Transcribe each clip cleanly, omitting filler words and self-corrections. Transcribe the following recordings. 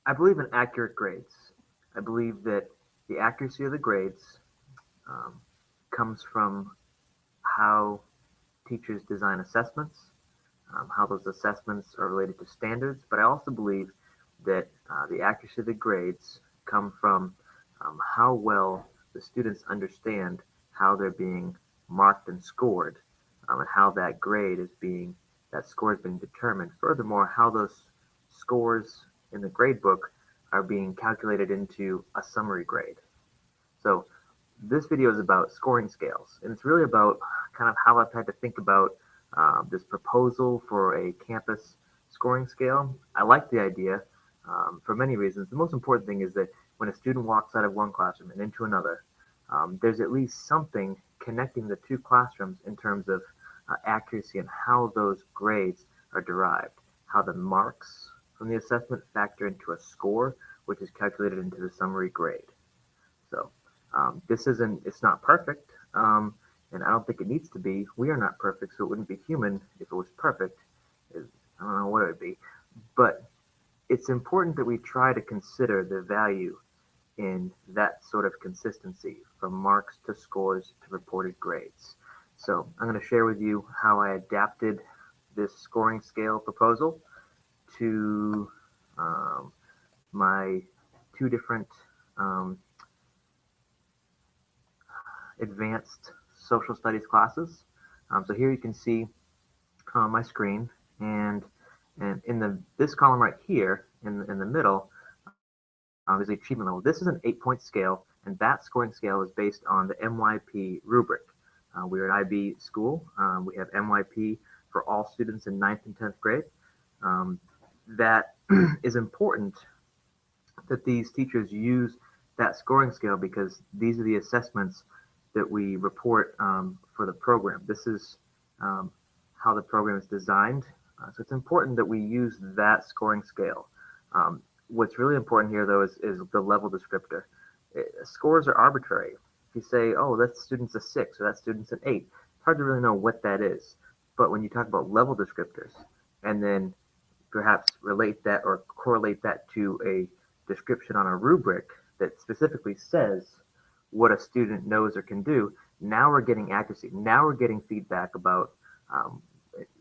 I believe in accurate grades. I believe that the accuracy of the grades um, comes from how teachers design assessments, how those assessments are related to standards, but I also believe that the accuracy of the grades come from how well the students understand how they're being marked and scored, and how that score is being determined. Furthermore, how those scores in the grade book are being calculated into a summary grade. So this video is about scoring scales, and it's really about kind of how I've had to think about this proposal for a campus scoring scale. I like the idea for many reasons. The most important thing is that when a student walks out of one classroom and into another, there's at least something connecting the two classrooms in terms of accuracy and how those grades are derived, how the marks from the assessment factor into a score, which is calculated into the summary grade. So this isn't, it's not perfect, and I don't think it needs to be. We are not perfect, so it wouldn't be human if it was perfect. I don't know what it would be, but it's important that we try to consider the value in that sort of consistency from marks to scores to reported grades. So I'm going to share with you how I adapted this scoring scale proposal to my two different um, advanced social studies classes. So here you can see my screen, and in this column right here in the middle is the achievement level. This is an 8-point scale, and that scoring scale is based on the MYP rubric. We're an IB school. We have MYP for all students in 9th and 10th grade. That is important that these teachers use that scoring scale because these are the assessments that we report for the program. This is how the program is designed. So it's important that we use that scoring scale. What's really important here, though, is the level descriptor. Scores are arbitrary. If you say, oh, that student's a 6 or that student's an 8, it's hard to really know what that is. But when you talk about level descriptors and then perhaps relate that or correlate that to a description on a rubric that specifically says what a student knows or can do, now we're getting accuracy. Now we're getting feedback about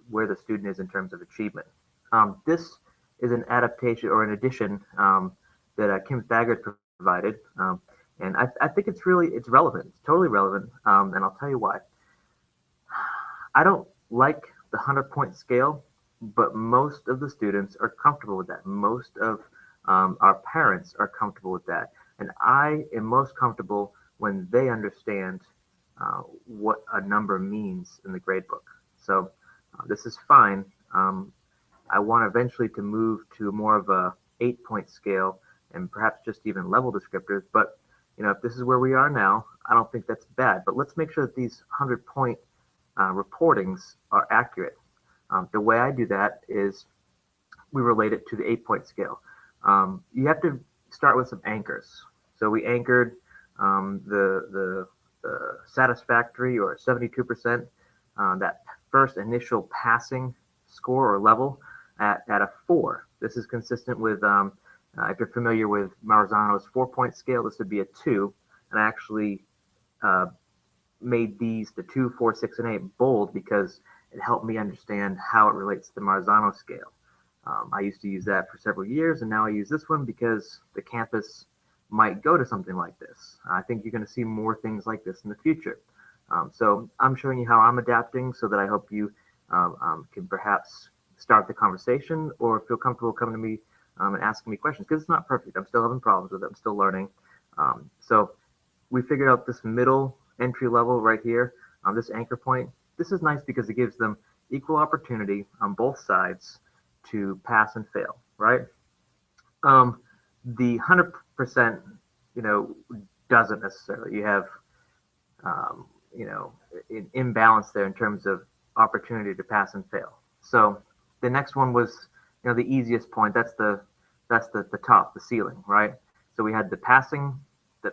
where the student is in terms of achievement. This is an adaptation or an addition that Kim Thagard provided, and I think it's relevant. It's totally relevant, and I'll tell you why. I don't like the 100-point scale, but most of the students are comfortable with that. Most of our parents are comfortable with that, and I am most comfortable when they understand what a number means in the gradebook. So this is fine. I want eventually to move to more of a 8-point scale and perhaps just even level descriptors. But if this is where we are now, I don't think that's bad. But let's make sure that these 100-point reportings are accurate. The way I do that is we relate it to the 8-point scale. You have to start with some anchors. So we anchored the satisfactory or 72%, that first initial passing score or level at a 4. This is consistent with, if you're familiar with Marzano's 4-point scale, this would be a 2. And I actually made these, the 2, 4, 6, and 8, bold because it helped me understand how it relates to the Marzano scale. I used to use that for several years, and now I use this one because the campus might go to something like this. I think you're going to see more things like this in the future. So I'm showing you how I'm adapting so that I hope you can perhaps start the conversation or feel comfortable coming to me and asking me questions, because it's not perfect. I'm still having problems with it. I'm still learning. So we figured out this middle entry level right here, this anchor point. This is nice because it gives them equal opportunity on both sides to pass and fail, right? The 100%, doesn't necessarily. You have, an imbalance there in terms of opportunity to pass and fail. So the next one was, the easiest point. That's the top, the ceiling, right? So we had the passing,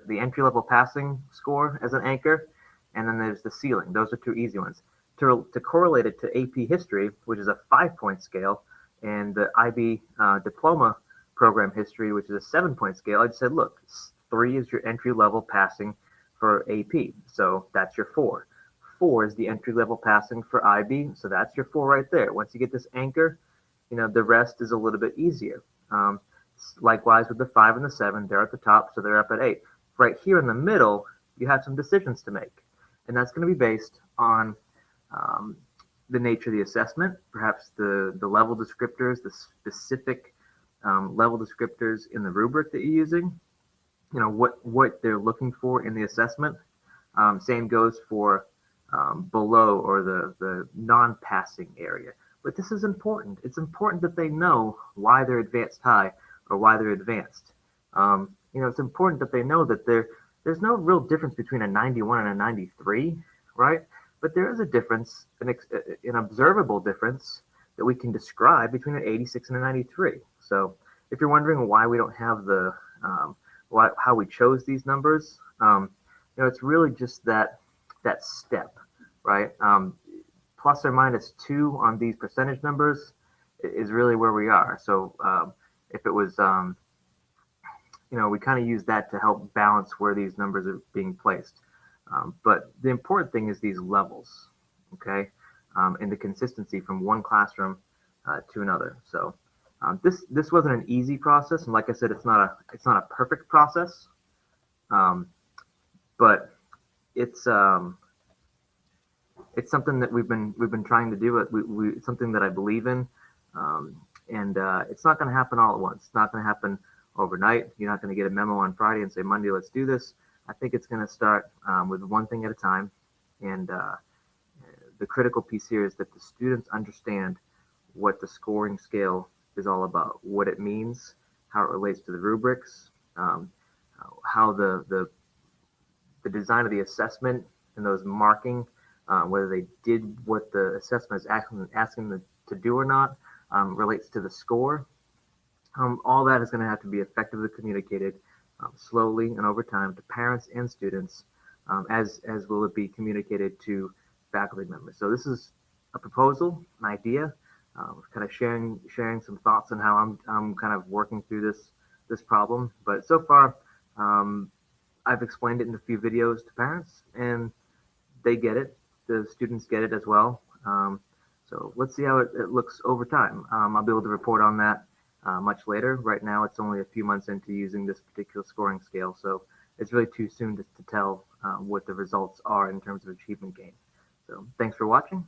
the entry level passing score as an anchor, and then there's the ceiling. Those are two easy ones. To correlate it to AP history, which is a 5-point scale, and the IB diploma program history, which is a 7-point scale, I just said, look, 3 is your entry level passing for AP, so that's your 4. 4 is the entry level passing for IB, so that's your 4 right there. Once you get this anchor, the rest is a little bit easier. Likewise with the 5 and the 7, they're at the top, so they're up at 8. Right here in the middle, you have some decisions to make, and that's going to be based on the nature of the assessment, perhaps the level descriptors, the specific level descriptors in the rubric that you're using, what they're looking for in the assessment. Same goes for below or the non-passing area. But this is important. It's important that they know why they're advanced high or why they're advanced. It's important that they know that there's no real difference between a 91 and a 93, right? But there is a difference, an observable difference that we can describe between an 86 and a 93. So if you're wondering why we don't have how we chose these numbers, it's really just that step, right? Plus or minus 2 on these percentage numbers is really where we are. So if it was, we kind of use that to help balance where these numbers are being placed. But the important thing is these levels, okay, and the consistency from one classroom to another. So this wasn't an easy process, and like I said, it's not a perfect process, but it's something that we've been trying to do. It's something that I believe in, and it's not going to happen all at once. It's not going to happen overnight. You're not going to get a memo on Friday and say, Monday, let's do this. I think it's going to start with one thing at a time. And the critical piece here is that the students understand what the scoring scale is all about, what it means, how it relates to the rubrics, how the design of the assessment and those marking, whether they did what the assessment is asking them to do or not, relates to the score. All that is going to have to be effectively communicated slowly and over time to parents and students, as will it be communicated to faculty members. So this is a proposal, an idea, kind of sharing some thoughts on how I'm kind of working through this problem. But so far, I've explained it in a few videos to parents, and they get it. The students get it as well. So let's see how it looks over time. I'll be able to report on that much later. Right now, it's only a few months into using this particular scoring scale, so it's really too soon to tell what the results are in terms of achievement gain. So thanks for watching.